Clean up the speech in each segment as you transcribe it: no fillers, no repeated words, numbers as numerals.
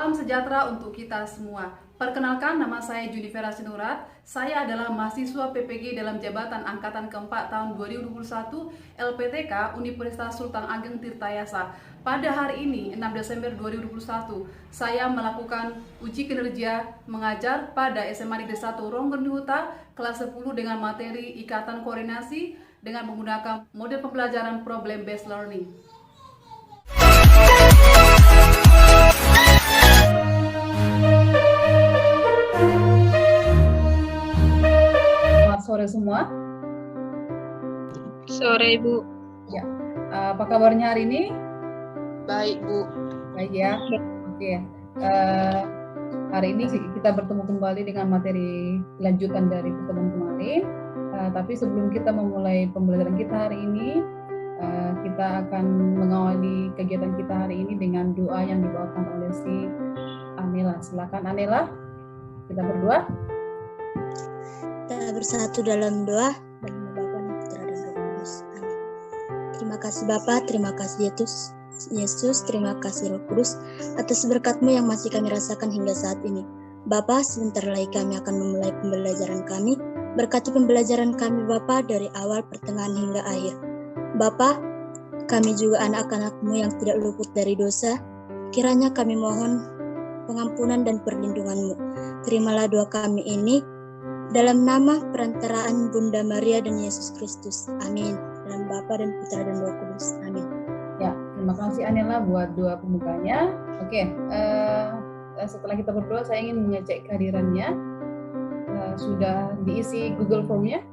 Salam sejahtera untuk kita semua. Perkenalkan, nama saya Junifera Sinurat. Saya adalah mahasiswa PPG dalam jabatan Angkatan keempat tahun 2021 LPTK Universitas Sultan Ageng Tirtayasa. Pada hari ini, 6 Desember 2021, saya melakukan uji kinerja mengajar pada SMA Negeri 1 Ronggernihuta kelas 10 dengan materi ikatan koordinasi dengan menggunakan model pembelajaran problem based learning. Selamat sore semua. Sore, Bu. Ya, apa kabarnya hari ini? Baik, Bu. Baik ya. Oke. Hari ini kita bertemu kembali dengan materi lanjutan dari pertemuan kemarin. Tapi sebelum kita memulai pembelajaran kita hari ini, kita akan mengawali kegiatan kita hari ini dengan doa yang dibawakan oleh si Anela. Silakan Anela, kita berdoa. Kita bersatu dalam doa dan Bapa dan Putra dan Roh Kudus. Amin. Terima kasih Bapa, terima kasih Yesus, terima kasih Roh Kudus atas berkat-Mu yang masih kami rasakan hingga saat ini. Bapa, sebentar lagi kami akan memulai pembelajaran kami. Berkati pembelajaran kami Bapa dari awal, pertengahan hingga akhir. Bapa, kami juga anak-anak-Mu yang tidak luput dari dosa. Kiranya kami mohon pengampunan dan perlindungan-Mu. Terimalah doa kami ini dalam nama perantaraan Bunda Maria dan Yesus Kristus. Amin. Dalam Bapa dan Putra dan Roh Kudus. Amin. Ya, terima kasih Anela buat doa pembukanya. Oke, setelah kita berdoa, saya ingin mengecek kehadirannya. Sudah diisi Google Form-nya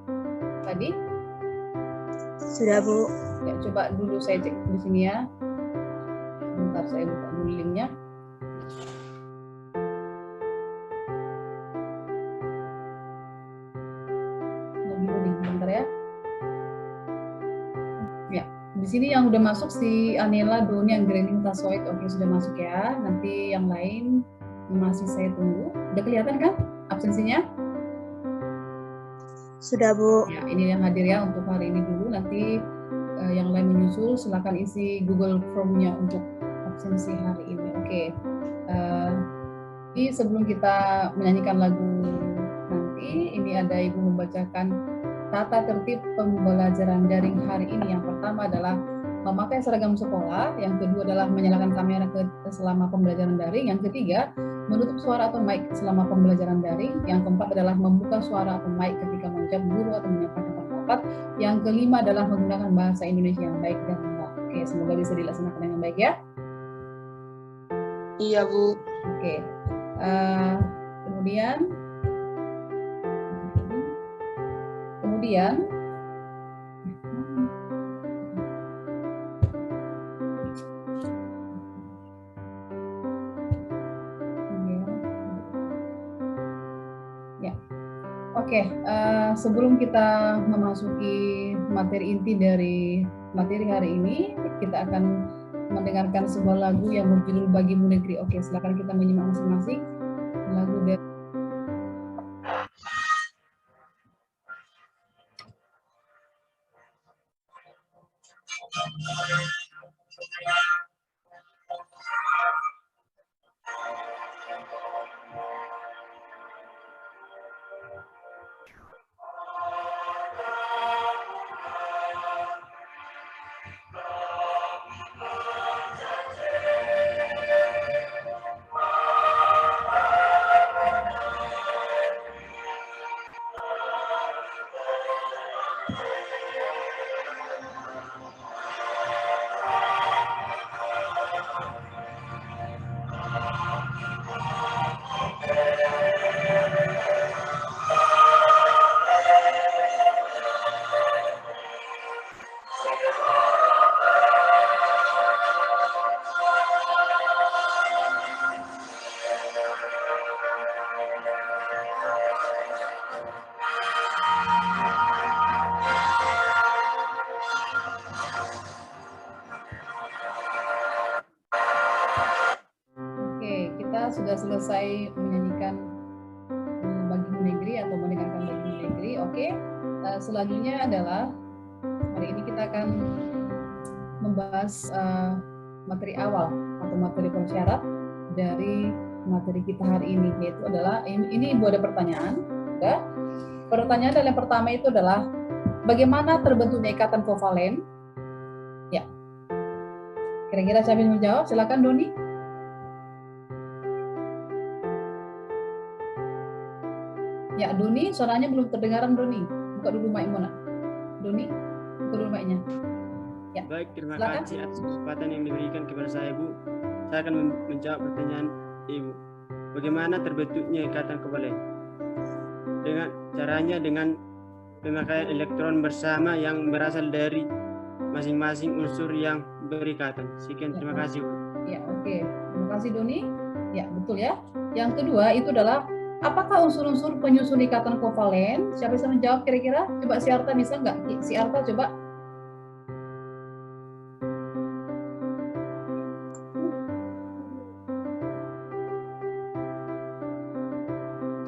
tadi? Sudah, Bu. Ya, coba dulu saya cek di sini ya. Bentar, saya buka dulu link-nya. Bentar ya. Ya, di sini yang udah masuk si Anela, Doni, Anggreni, Tasoik, oke sudah masuk ya. Nanti yang lain masih saya tunggu. Udah kelihatan kan absensinya? Sudah, Bu. Ya, ini yang hadir ya untuk hari ini dulu. Nanti yang lain menyusul, silakan isi Google Form-nya untuk absensi hari ini. Oke. Jadi sebelum kita menyanyikan lagu nanti, ini ada Ibu membacakan tata tertib pembelajaran daring hari ini. Yang pertama adalah memakai seragam sekolah, yang kedua adalah menyalakan kamera selama pembelajaran daring, yang ketiga menutup suara atau mic selama pembelajaran daring, yang keempat adalah membuka suara atau mic ketika menjawab guru atau menyampaikan pendapat, yang kelima adalah menggunakan bahasa Indonesia yang baik dan benar. Oke, semoga bisa dilaksanakan dengan baik ya. Iya, Bu. Oke. Kemudian ya. Oke, sebelum kita memasuki materi inti dari materi hari ini, kita akan mendengarkan sebuah lagu yang berjudul Bagimu Negeri. Oke, silakan kita menyimak masing-masing lagu dari sudah selesai menyanyikan Bagimu Negeri atau mendengarkan Bagimu Negeri. Oke, selanjutnya adalah hari ini kita akan membahas materi awal atau materi persyarat dari materi kita hari ini, yaitu adalah ini Ibu ada pertanyaan. Ya. Pertanyaan yang pertama itu adalah bagaimana terbentuknya ikatan kovalen? Ya. Kira-kira siapa yang menjawab? Silakan Doni. Ya, Doni, suaranya belum terdengaran Doni. Buka dulu mic-mu, nak. Doni, buka dulu mic-nya. Ya. Baik, terima Silakan. kasih atas kesempatan yang diberikan kepada saya, Bu. Saya akan menjawab pertanyaan Ibu. Bagaimana terbentuknya ikatan kovalen? Dengan pemakaian elektron bersama yang berasal dari masing-masing unsur yang berikatan. Sekian, terima kasih, Bu. Ya, oke. Terima kasih Doni. Ya, betul ya. Yang kedua itu adalah apakah unsur-unsur penyusun ikatan kovalen? Siapa bisa menjawab kira-kira? Coba si Arta bisa nggak? Si Arta coba.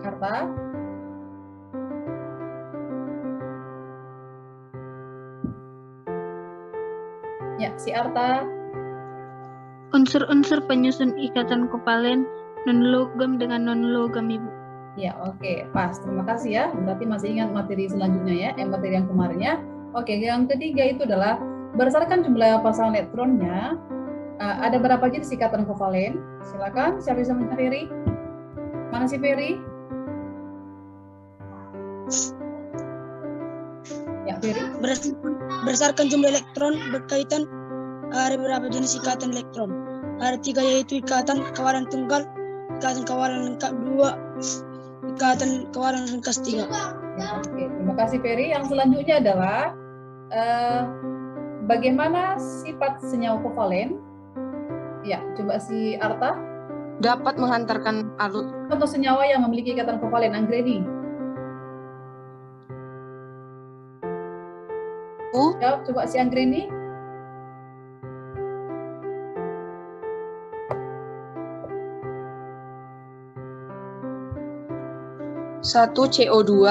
Arta. Ya, si Arta. Unsur-unsur penyusun ikatan kovalen non-logam dengan non-logam, Ibu. Ya, oke, pas. Terima kasih ya. Berarti masih ingat materi selanjutnya ya, materi yang kemarinnya. Oke, yang ketiga itu adalah berdasarkan jumlah pasangan elektronnya, ada berapa jenis ikatan kovalen? Silakan, siapa bisa menjawab? Ferry? Mana si Ferry? Ya, Ferry. Berdasarkan jumlah elektron berkaitan ada beberapa jenis ikatan elektron. Ada 3 yaitu ikatan kawalan tunggal, ikatan kawalan lengkap 2, ikatan kawalan ringkas 3. Ya, oke, terima kasih Ferry. Yang selanjutnya adalah bagaimana sifat senyawa kovalen? Ya, coba si Arta. Dapat menghantarkan arus. Contoh senyawa yang memiliki ikatan kovalen, Anggreni. Jawab, coba si Anggreni. Satu CO2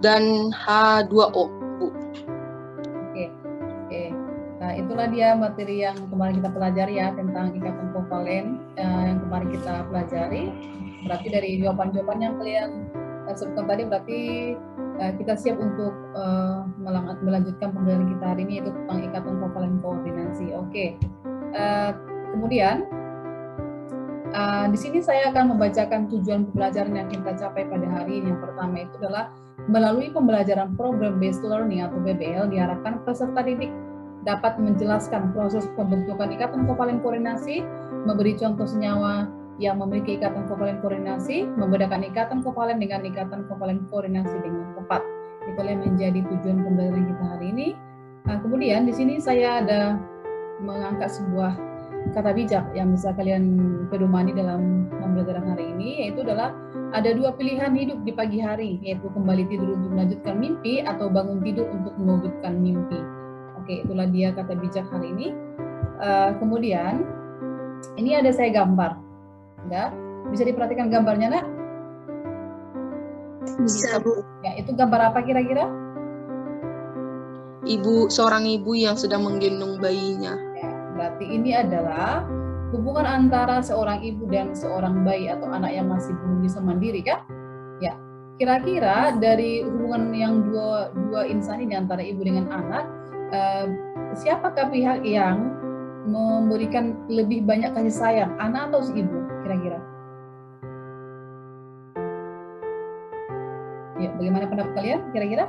dan H2O, Bu. Oke. Nah, itulah dia materi yang kemarin kita pelajari ya tentang ikatan kovalen yang kemarin kita pelajari. Berarti dari jawaban-jawaban yang kalian sebutkan tadi berarti kita siap untuk melanjutkan pembelajaran kita hari ini yaitu tentang ikatan kovalen koordinasi. Oke. Kemudian di sini saya akan membacakan tujuan pembelajaran yang kita capai pada hari ini. Yang pertama itu adalah melalui pembelajaran Program Based Learning atau PBL diharapkan peserta didik dapat menjelaskan proses pembentukan ikatan kovalen koordinasi, memberi contoh senyawa yang memiliki ikatan kovalen koordinasi, membedakan ikatan kovalen dengan ikatan kovalen koordinasi dengan tepat. Itulah yang menjadi tujuan pembelajaran kita hari ini. Nah, kemudian di sini saya ada mengangkat sebuah kata bijak yang bisa kalian pedomani dalam pembelajaran hari ini, yaitu adalah ada 2 pilihan hidup di pagi hari, yaitu kembali tidur untuk melanjutkan mimpi atau bangun tidur untuk mewujudkan mimpi. Oke, itulah dia kata bijak hari ini. Kemudian ini ada saya gambar, ya, bisa diperhatikan gambarnya, nak? Bisa, Bu. Ya, itu gambar apa kira-kira? Seorang ibu yang sedang menggendong bayinya. Berarti ini adalah hubungan antara seorang ibu dan seorang bayi atau anak yang masih belum bisa mandiri, kan? Ya, kira-kira dari hubungan yang dua insan ini antara ibu dengan anak, siapakah pihak yang memberikan lebih banyak kasih sayang, anak atau si ibu? Kira-kira? Ya, bagaimana pendapat kalian? Kira-kira?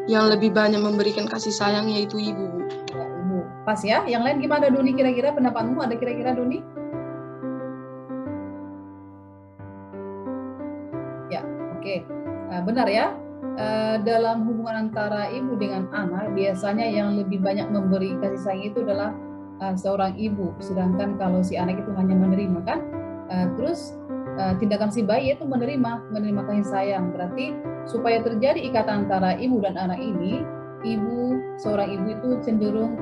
Yang lebih banyak memberikan kasih sayang yaitu ibu, Bu. Ya, ibu. Pas ya. Yang lain gimana Doni? Kira-kira pendapatmu ada kira-kira Doni? Ya, oke. Benar ya. Dalam hubungan antara ibu dengan anak, biasanya yang lebih banyak memberi kasih sayang itu adalah seorang ibu. Sedangkan kalau si anak itu hanya menerima, kan? Terus tindakan si bayi itu menerima kasih sayang. Berarti supaya terjadi ikatan antara ibu dan anak ini, seorang ibu itu cenderung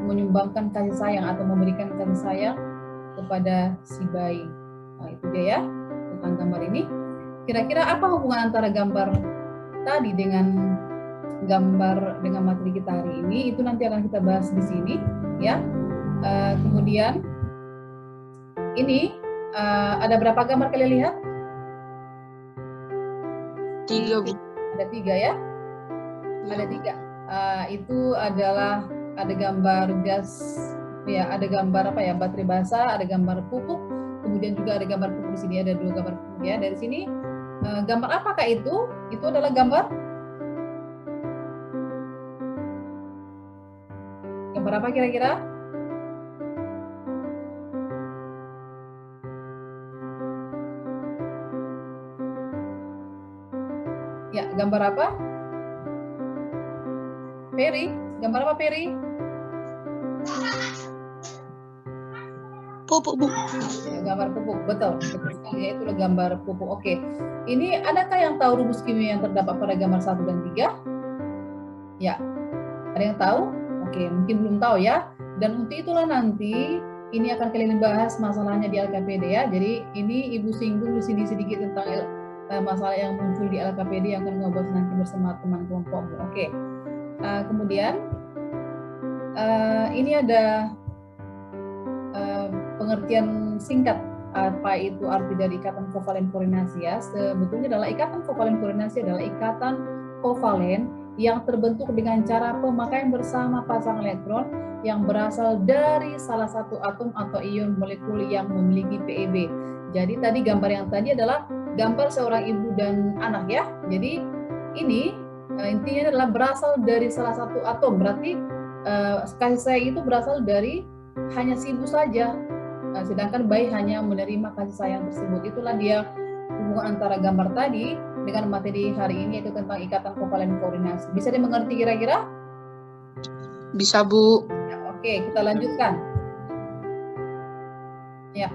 menyumbangkan kasih sayang atau memberikan kasih sayang kepada si bayi. Nah, itu dia ya tentang gambar ini. Kira-kira apa hubungan antara gambar tadi dengan materi kita hari ini? Itu nanti akan kita bahas di sini, ya. Kemudian ini ada berapa gambar kalian lihat? 3, Bu. Ada 3 ya? Ada 3. Itu adalah ada gambar gas, ya ada gambar apa ya, baterai basah, ada gambar pupuk, kemudian juga ada gambar pupuk di sini, ada 2 gambar pupuk ya. Dari sini gambar apakah itu? Itu adalah gambar apa kira-kira? Ya, gambar apa? Peri, gambar apa Peri? Pupuk, Bu. Ya, gambar pupuk, betul sekali ya, itulah gambar pupuk. Oke, ini adakah yang tahu rumus kimia yang terdapat pada gambar 1 dan 3? Ya, ada yang tahu? Oke, mungkin belum tahu ya. Dan untuk itulah nanti ini akan kalian bahas masalahnya di LKPD ya. Jadi ini Ibu singgung di sini sedikit tentang masalah yang muncul di LKPD yang akan ngobrol nanti bersama teman kelompokmu. Oke. Kemudian ini ada pengertian singkat apa itu arti dari ikatan kovalen koordinasi ya. Sebetulnya adalah ikatan kovalen koordinasi adalah ikatan kovalen yang terbentuk dengan cara pemakaian bersama pasang elektron yang berasal dari salah satu atom atau ion molekul yang memiliki PeB. Jadi tadi gambar yang tadi adalah gambar seorang ibu dan anak ya. Jadi ini intinya adalah berasal dari salah satu atom. Berarti kasih sayang itu berasal dari hanya si ibu saja. Sedangkan bayi hanya menerima kasih sayang tersebut. Itulah dia hubungan antara gambar tadi dengan materi hari ini, yaitu tentang ikatan kovalen koordinasi. Bisa dimengerti kira-kira? Bisa, Bu. Ya, oke, kita lanjutkan. Ya,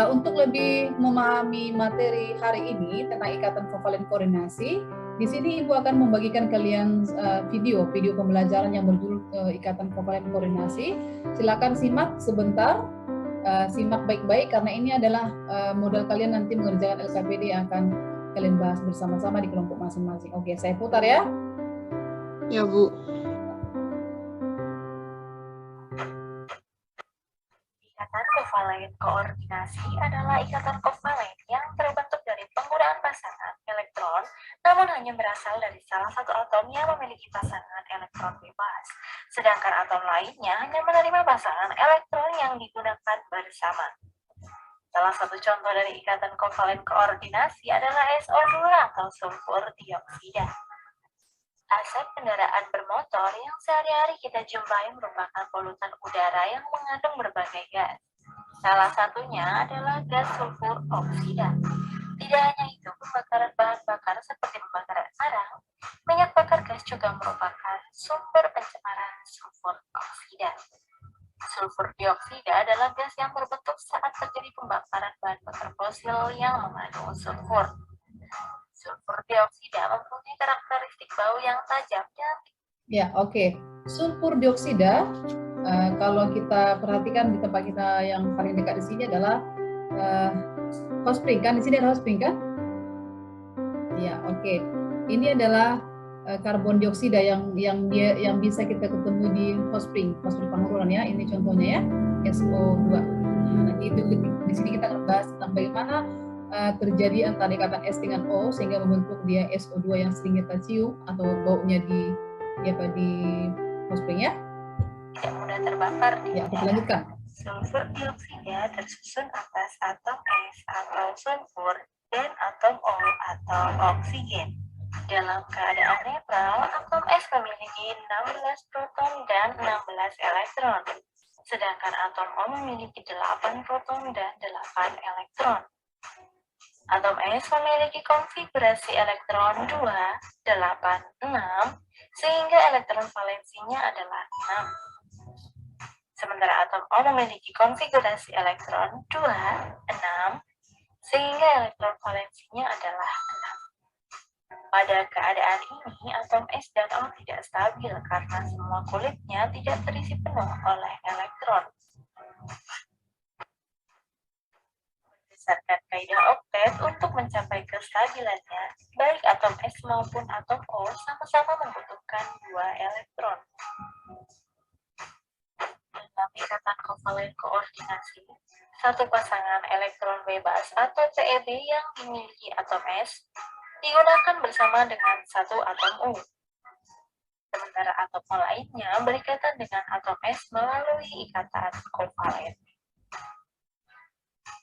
untuk lebih memahami materi hari ini tentang ikatan kovalen koordinasi, di sini Ibu akan membagikan kalian video pembelajaran yang berjudul ikatan kovalen koordinasi. Silakan simak sebentar. Simak baik-baik karena ini adalah modal kalian nanti mengerjakan LKPD yang akan kalian bahas bersama-sama di kelompok masing-masing. Oke, saya putar ya. Ya, Bu. Ikatan kovalen koordinasi adalah ikatan kovalen yang terbentuk dari penggunaan pasangan elektron, namun hanya berasal dari salah satu atom yang memiliki pasangan elektron bebas, sedangkan atom lainnya hanya menerima pasangan elektron yang digunakan bersama. Salah satu contoh dari ikatan kovalen koordinasi adalah SO2 atau sulfur dioksida. Asap kendaraan bermotor yang sehari-hari kita jumpai merupakan polutan udara yang mengandung berbagai gas. Salah satunya adalah gas sulfur oksida. Tidak hanya itu, pembakaran bahan bakar seperti pembakaran arang, minyak bakar gas juga merupakan sumber pencemaran sulfur oksida. Sulfur dioksida adalah gas yang terbentuk saat terjadi pembakaran bahan bakar fosil yang mengandung sulfur. Sulfur dioksida mempunyai karakteristik bau yang tajam dan Ya, oke. Sulfur dioksida kalau kita perhatikan di tempat kita yang paling dekat di sini adalah hot spring kan? Di sini ada hot spring kan? Ya, oke. Ini adalah karbon dioksida yang bisa kita ketemu di hot spring Pangururan ya. Ini contohnya ya, SO2. Nanti itu di sini kita akan bahas tentang bagaimana terjadi antara ikatan S dengan O sehingga membentuk dia SO2 yang sering kita cium atau baunya di hot spring ya. tidak mudah terbakar di Ya, kita lanjutkan. Sulfur dioksida tersusun atas atom S atau sulfur dan atom O atau oksigen. Dalam keadaan netral, atom S memiliki 16 proton dan 16 elektron, sedangkan atom O memiliki 8 proton dan 8 elektron. Atom S memiliki konfigurasi elektron 2, 8, 6, sehingga elektron valensinya adalah 6. Sementara atom O memiliki konfigurasi elektron 2, 6, sehingga elektron valensinya adalah 6. Pada keadaan ini, atom S dan O tidak stabil karena semua kulitnya tidak terisi penuh oleh elektron. Berdasarkan kaidah oktet, untuk mencapai kestabilannya, baik atom S maupun atom O sama-sama membutuhkan 2 elektron. Dalam ikatan kovalen koordinasi, satu pasangan elektron bebas atau PEB yang memiliki atom S digunakan bersama dengan satu atom U. Sementara atom O lainnya berikatan dengan atom S melalui ikatan kovalen.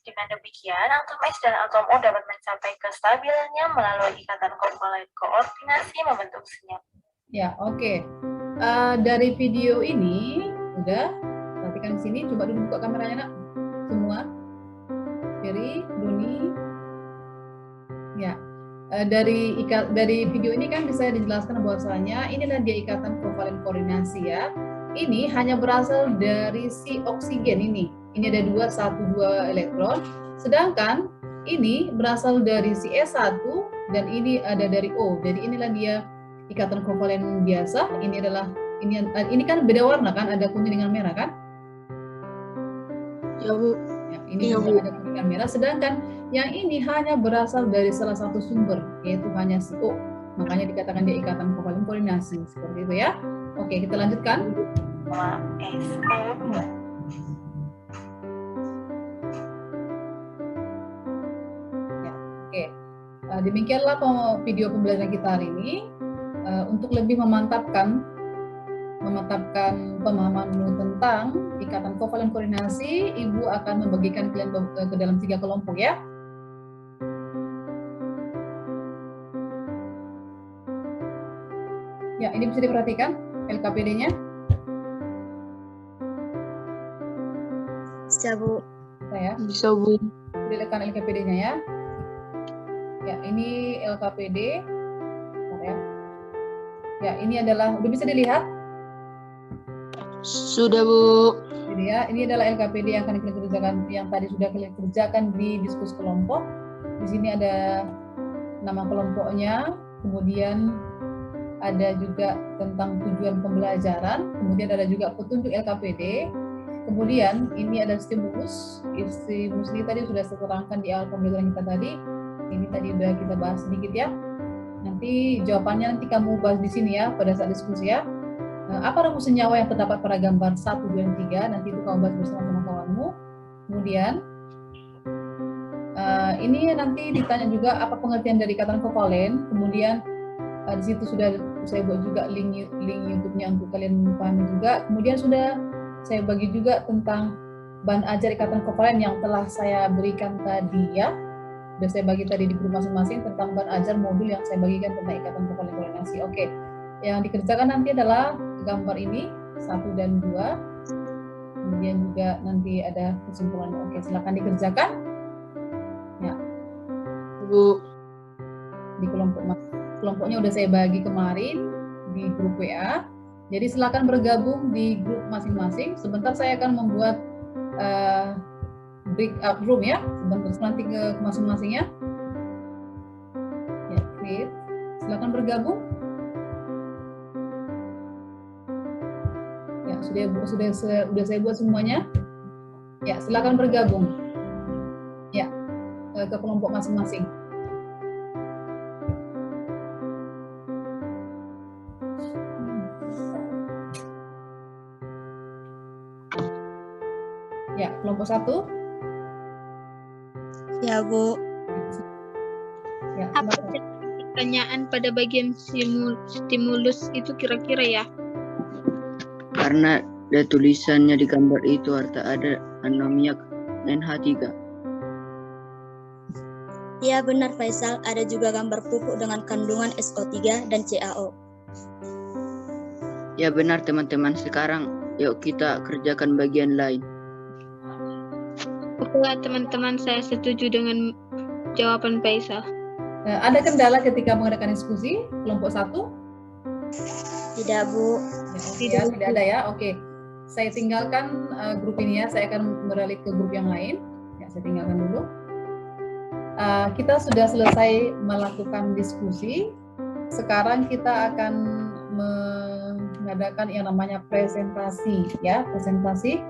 Dengan demikian, atom S dan atom O dapat mencapai kestabilannya melalui ikatan kovalen koordinasi membentuk senyap. Ya, oke. Dari video ini, udah, perhatikan di sini, coba dulu buka kameranya, nak. Semua. Ferry, Doni. Ya. Dari video ini kan bisa dijelaskan bahwasanya inilah dia ikatan kovalen koordinasi ya. Ini hanya berasal dari si oksigen ini. Ini ada 2 elektron. Sedangkan ini berasal dari si S1 dan ini ada dari O. Jadi inilah dia ikatan kovalen biasa. Ini kan beda warna kan, ada kuning dengan merah kan? Ya, Bu. Ya, ini juga ada kuning dan merah. Sedangkan yang ini hanya berasal dari salah satu sumber, yaitu hanya si O. Makanya dikatakan dia ikatan kovalen koordinasi seperti itu ya. Oke, kita lanjutkan. Ya, oke. Demikianlah video pembelajaran kita hari ini. Untuk lebih memantapkan pemahaman tentang ikatan kovalen koordinasi, Ibu akan membagikan kalian ke dalam 3 kelompok ya. Ya, ini bisa diperhatikan LKPD-nya. Bisa, Bu. Ya. Bisa, Bu. Dilihatkan LKPD-nya ya. Ya, ini LKPD. Ya. Ya, ini adalah, udah bisa dilihat? Sudah, Bu. Jadi ya, ini adalah LKPD yang akan kalian kerjakan, yang tadi sudah kalian kerjakan di diskusi kelompok. Di sini ada nama kelompoknya, kemudian ada juga tentang tujuan pembelajaran, kemudian ada juga petunjuk LKPD, kemudian ini ada stimulus. Stimulus ini tadi sudah saya terangkan di awal pembelajaran kita tadi. Ini tadi sudah kita bahas sedikit ya. Nanti jawabannya nanti kamu bahas di sini ya pada saat diskusi ya. Apa rumus senyawa yang terdapat pada gambar 1, 2, dan 3? Nanti itu kamu bahas bersama kawan-kawanmu. Kemudian ini nanti ditanya juga apa pengertian dari ikatan kovalen. Kemudian di situ sudah saya buat juga link YouTube-nya untuk kalian pahami juga. Kemudian sudah saya bagi juga tentang bahan ajar ikatan kovalen yang telah saya berikan tadi ya. Sudah saya bagi tadi di grup masing-masing tentang bahan ajar modul yang saya bagikan tentang ikatan kovalen koordinasi. Oke, yang dikerjakan nanti adalah gambar ini 1 dan 2. Kemudian juga nanti ada kesimpulannya. Oke, silakan dikerjakan. Ya. Bu. Di kelompoknya udah saya bagi kemarin di grup WA. Jadi silakan bergabung di grup masing-masing. Sebentar saya akan membuat breakout room ya. Sebentar nanti ke masing-masingnya. Ya, create. Silakan bergabung. Ya, sudah saya buat semuanya. Ya, silakan bergabung. Ya, ke kelompok masing-masing. Ya, kelompok 1. Ya, Bu. Ya, Apa pertanyaan pada bagian stimulus itu kira-kira ya? Karena ada tulisannya di gambar itu ada anomiak NH3. Ya, benar Faisal. Ada juga gambar pupuk dengan kandungan SO3 dan CaO. Ya benar teman-teman, sekarang yuk kita kerjakan bagian lain. Oke teman-teman, saya setuju dengan jawaban Faisal. Ada kendala ketika mengadakan diskusi kelompok 1? Tidak, Bu. Ya, tidak ada ya. Oke. Saya tinggalkan grup ini ya. Saya akan beralih ke grup yang lain. Ya, saya tinggalkan dulu. Kita sudah selesai melakukan diskusi. Sekarang kita akan mengadakan yang namanya presentasi ya, presentasi.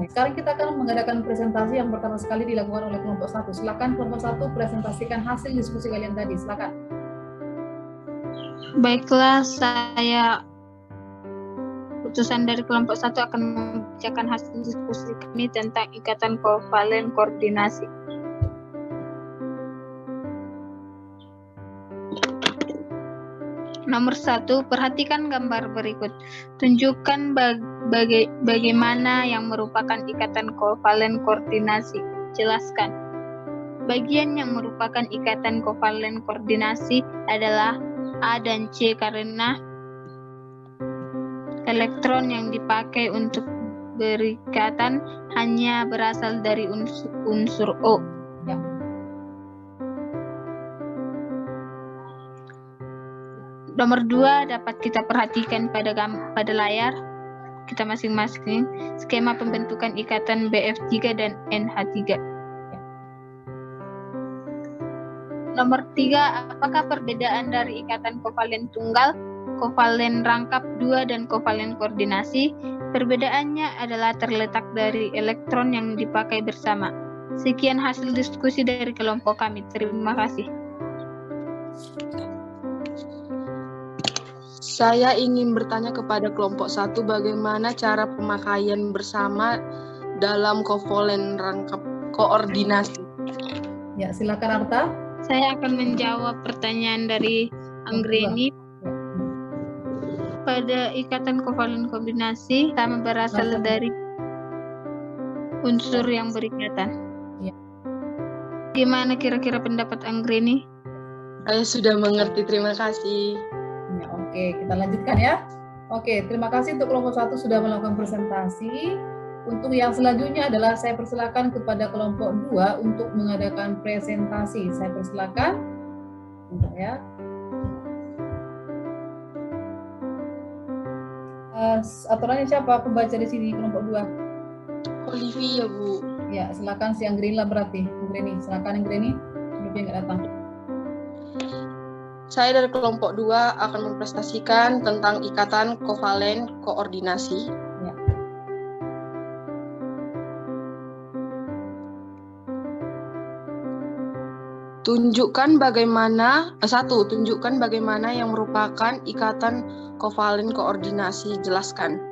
Sekarang kita akan mengadakan presentasi yang pertama sekali dilakukan oleh kelompok 1. Silakan kelompok 1 presentasikan hasil diskusi kalian tadi. Silakan. Baiklah, saya utusan dari kelompok 1 akan membacakan hasil diskusi kami tentang ikatan kovalen koordinasi. Nomor 1, perhatikan gambar berikut. Tunjukkan bagaimana yang merupakan ikatan kovalen koordinasi. Jelaskan. Bagian yang merupakan ikatan kovalen koordinasi adalah A dan C karena elektron yang dipakai untuk berikatan hanya berasal dari unsur O. Nomor 2 dapat kita perhatikan pada layar kita masing-masing skema pembentukan ikatan BF3 dan NH3. Nomor 3, apakah perbedaan dari ikatan kovalen tunggal, kovalen rangkap 2 dan kovalen koordinasi? Perbedaannya adalah terletak dari elektron yang dipakai bersama. Sekian hasil diskusi dari kelompok kami. Terima kasih. Saya ingin bertanya kepada kelompok 1 bagaimana cara pemakaian bersama dalam kovalen rangkap koordinasi. Ya, silakan Arta. Saya akan menjawab pertanyaan dari Anggreni. Pada ikatan kovalen kombinasi sama berasal dari unsur yang berikatan. Ya. Gimana kira-kira pendapat Anggreni? Saya sudah mengerti, terima kasih. Ya, oke, kita lanjutkan ya. Oke, terima kasih untuk kelompok 1 sudah melakukan presentasi. Untuk yang selanjutnya adalah saya persilakan kepada kelompok 2 untuk mengadakan presentasi. Saya persilakan. Bentar ya. Aturannya siapa pembaca di sini kelompok 2? Olivia, Bu. Ya, silakan si Anggreni lah berarti. Anggreni, silakan Anggreni. Olivia nggak datang. Saya dari kelompok 2 akan mempresentasikan tentang ikatan kovalen koordinasi. Ya. Tunjukkan bagaimana yang merupakan ikatan kovalen koordinasi. Jelaskan.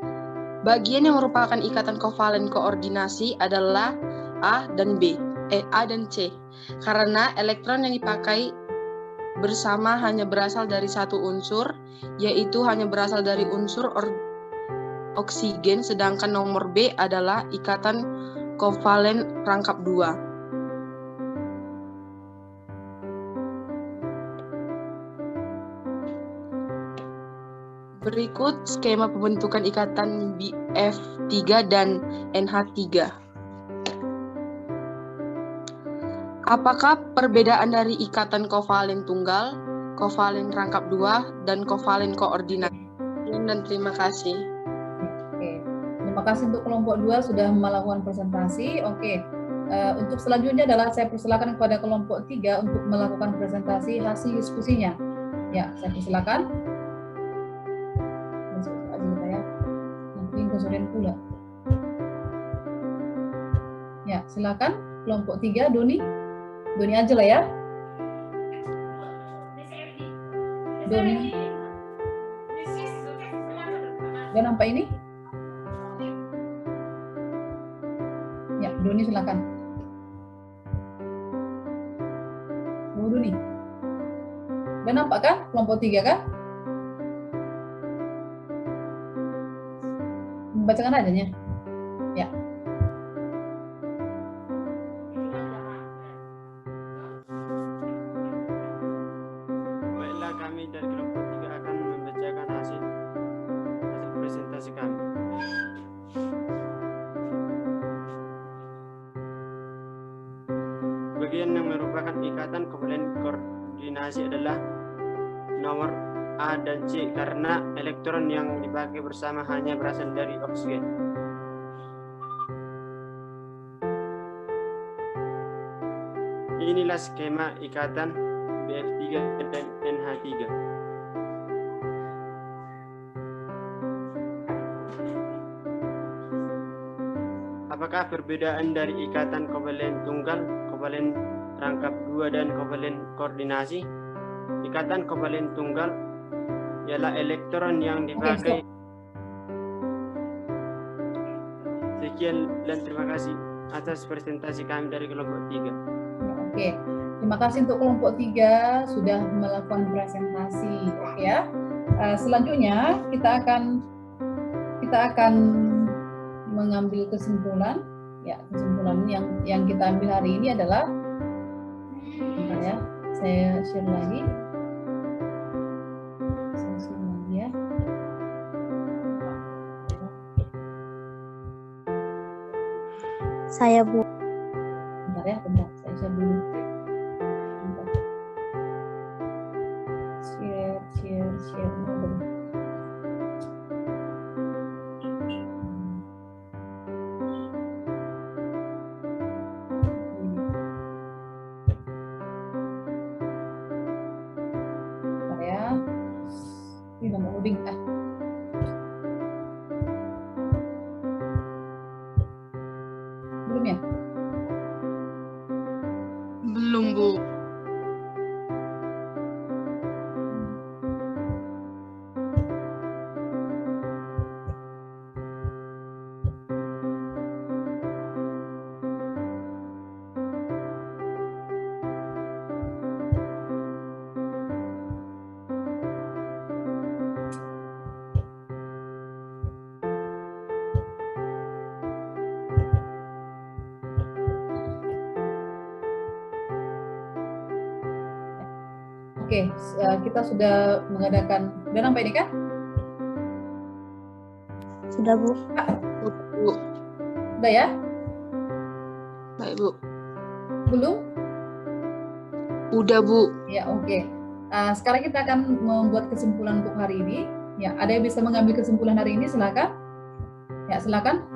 Bagian yang merupakan ikatan kovalen koordinasi adalah A dan C. Karena elektron yang dipakai bersama hanya berasal dari satu unsur, yaitu hanya berasal dari unsur oksigen, sedangkan nomor B adalah ikatan kovalen rangkap 2. Berikut skema pembentukan ikatan BF3 dan NH3. Apakah perbedaan dari ikatan kovalen tunggal, kovalen rangkap 2, dan kovalen koordinasi? Dan terima kasih. Oke, terima kasih untuk kelompok 2 sudah melakukan presentasi. Oke, untuk selanjutnya adalah saya persilakan kepada kelompok 3 untuk melakukan presentasi hasil diskusinya. Ya, saya persilakan. Nanti kesulitan pula. Ya, silakan kelompok 3, Doni aja lah ya. Doni. Gak nampak ini? Ya, Doni silakan. Doni. Gak nampak kan? Kelompok 3 kan? Membacakan adanya. Ya. Kami dari kelompok 3 akan membacakan hasil presentasi kami. Bagian yang merupakan ikatan kovalen koordinasi adalah nomor A dan C karena elektron yang dipakai bersama hanya berasal dari oksigen. Inilah skema ikatan BF3 dan NH3. Apakah perbedaan dari ikatan kovalen tunggal, kovalen rangkap 2, dan kovalen koordinasi? Ikatan kovalen tunggal ialah elektron yang dipakai. Sekian dan terima kasih atas presentasi kami dari kelompok 3. Oke, terima kasih untuk kelompok 3 sudah melakukan presentasi. Oke ya. Selanjutnya kita akan mengambil kesimpulan. Ya, kesimpulan yang kita ambil hari ini adalah, bentar ya, saya share lagi. Ya. Saya Bu. Bentar ya, bentar, saya share dulu. Bentar. Share. Bentar ya. Ini nomor loading. Belum ya? Belum, Bu. Oke, kita sudah mengadakan, udah sampai ini kan? Sudah Bu. Bu. Udah ya? Baik, Bu. Belum? Udah, Bu. Ya, oke. Sekarang kita akan membuat kesimpulan untuk hari ini. Ya, ada yang bisa mengambil kesimpulan hari ini? Silakan. Ya, silakan.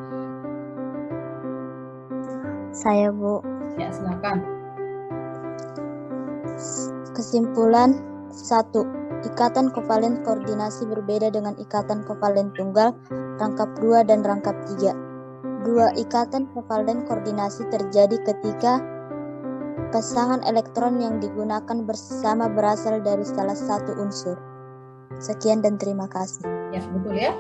Saya Bu. Ya, silakan. Kesimpulan 1. Ikatan kovalen koordinasi berbeda dengan ikatan kovalen tunggal, rangkap 2 dan rangkap 3. 2. Ikatan kovalen koordinasi terjadi ketika pasangan elektron yang digunakan bersama berasal dari salah satu unsur. Sekian dan terima kasih. Ya, betul ya.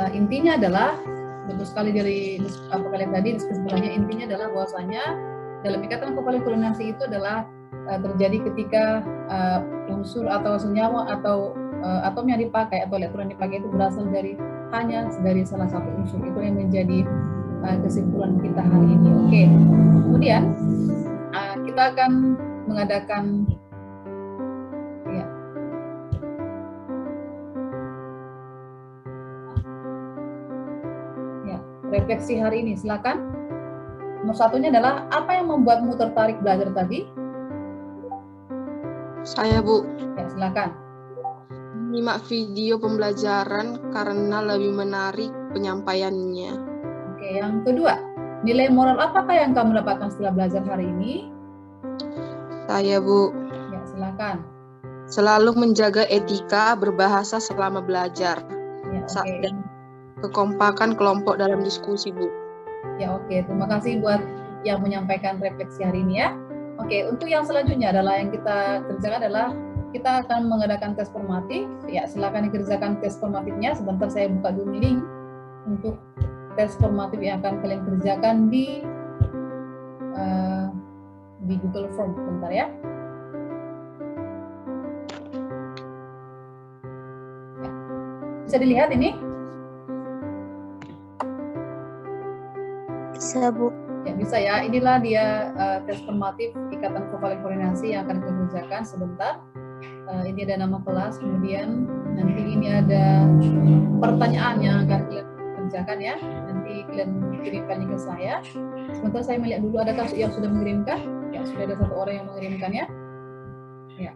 Intinya adalah, betul sekali dari apa kalian tadi, kesimpulannya intinya adalah bahwasanya dalam ikatan kovalen koordinasi itu adalah terjadi ketika unsur atau senyawa atau atom yang dipakai atau elektron yang dipakai itu berasal hanya dari salah satu unsur. Itu yang menjadi kesimpulan kita hari ini. Oke. Kemudian kita akan mengadakan refleksi hari ini. Silakan. Nomor satunya adalah, apa yang membuatmu tertarik belajar tadi? Saya, Bu. Ya, silakan. Menyimak video pembelajaran karena lebih menarik penyampaiannya. Oke, yang kedua, nilai moral apakah yang kamu dapatkan setelah belajar hari ini? Saya, Bu. Ya, silakan. Selalu menjaga etika berbahasa selama belajar. Ya, oke. Dan kekompakan kelompok dalam diskusi, Bu. Ya, oke. Terima kasih buat yang menyampaikan refleksi hari ini ya. Oke, untuk yang selanjutnya adalah yang kita kerjakan adalah kita akan mengadakan tes formatif. Ya, silakan dikerjakan tes formatifnya. Sebentar saya buka dulu link untuk tes formatif yang akan kalian kerjakan di Google Form. Bentar ya. Bisa dilihat ini? Bisa, Bu. Ya, bisa ya. Inilah dia tes formatif ikatan kovalen koordinasi yang akan kita kerjakan sebentar. Ini ada nama kelas, kemudian nanti ini ada pertanyaan yang akan kalian kerjakan ya. Nanti kalian kirimkannya ke saya. Sebentar saya melihat dulu, adakah yang sudah mengirimkan? Ya, sudah ada satu orang yang mengirimkannya. Ya.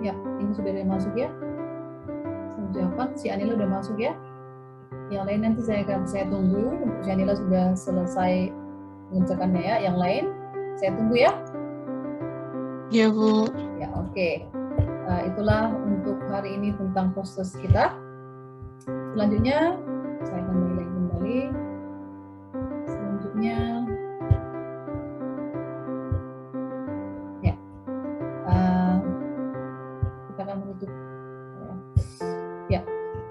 Ya, ini sudah ada yang masuk ya. Jawaban si Anila udah masuk ya. Yang lain nanti saya tunggu. Untuk si Anila sudah selesai mengerjakannya ya. Yang lain saya tunggu ya. Ya, Bu. Ya, oke. Itulah untuk hari ini tentang proses kita. Selanjutnya, saya akan mulai kembali. Selanjutnya, ya, kita akan menutup. Ya,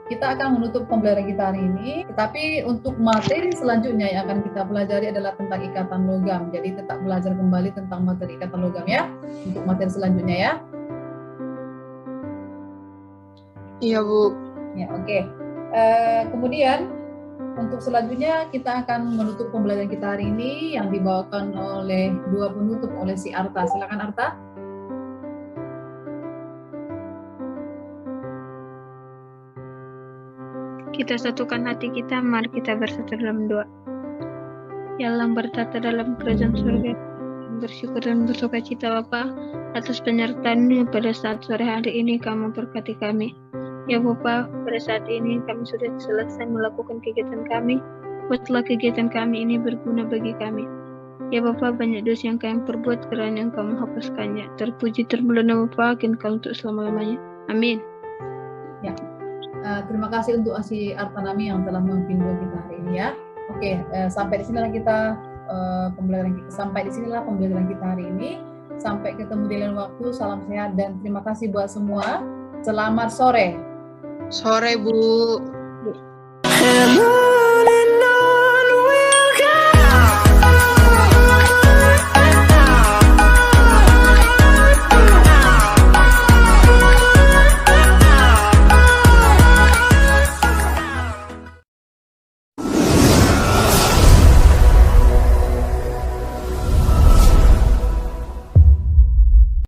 kita akan menutup pembelajaran kita hari ini. Tetapi untuk materi selanjutnya yang akan kita pelajari adalah tentang ikatan logam. Jadi tetap belajar kembali tentang materi ikatan logam ya. Untuk materi selanjutnya ya. Iya, Bu. Ya, oke. Kemudian untuk selanjutnya kita akan menutup pembelajaran kita hari ini yang dibawakan oleh dua penutup oleh si Arta. Silakan Arta. Kita satukan hati kita, mari kita bersatu dalam doa. Ya Allah, bertata dalam kerajaan surga, bersyukur dan bersuka cita Bapa atas penyertaan pada saat sore hari ini kamu berkati kami. Ya Bapa, pada saat ini kami sudah selesai melakukan kegiatan kami. Buatlah kegiatan kami ini berguna bagi kami. Ya Bapa, banyak dosa yang kami perbuat kerana yang kamu hapuskannya. Terpuji termulia nama Bapa, kini untuk selama-lamanya. Amin. Ya. Terima kasih untuk si Artanami yang telah memimpin kita hari ini ya. Oke, sampai di sinilah kita pembelajaran kita. Sampai di sinilah pembelajaran kita hari ini. Sampai ketemu di lain waktu. Salam sehat dan terima kasih buat semua. Selamat sore. Sore, Bu. Hello.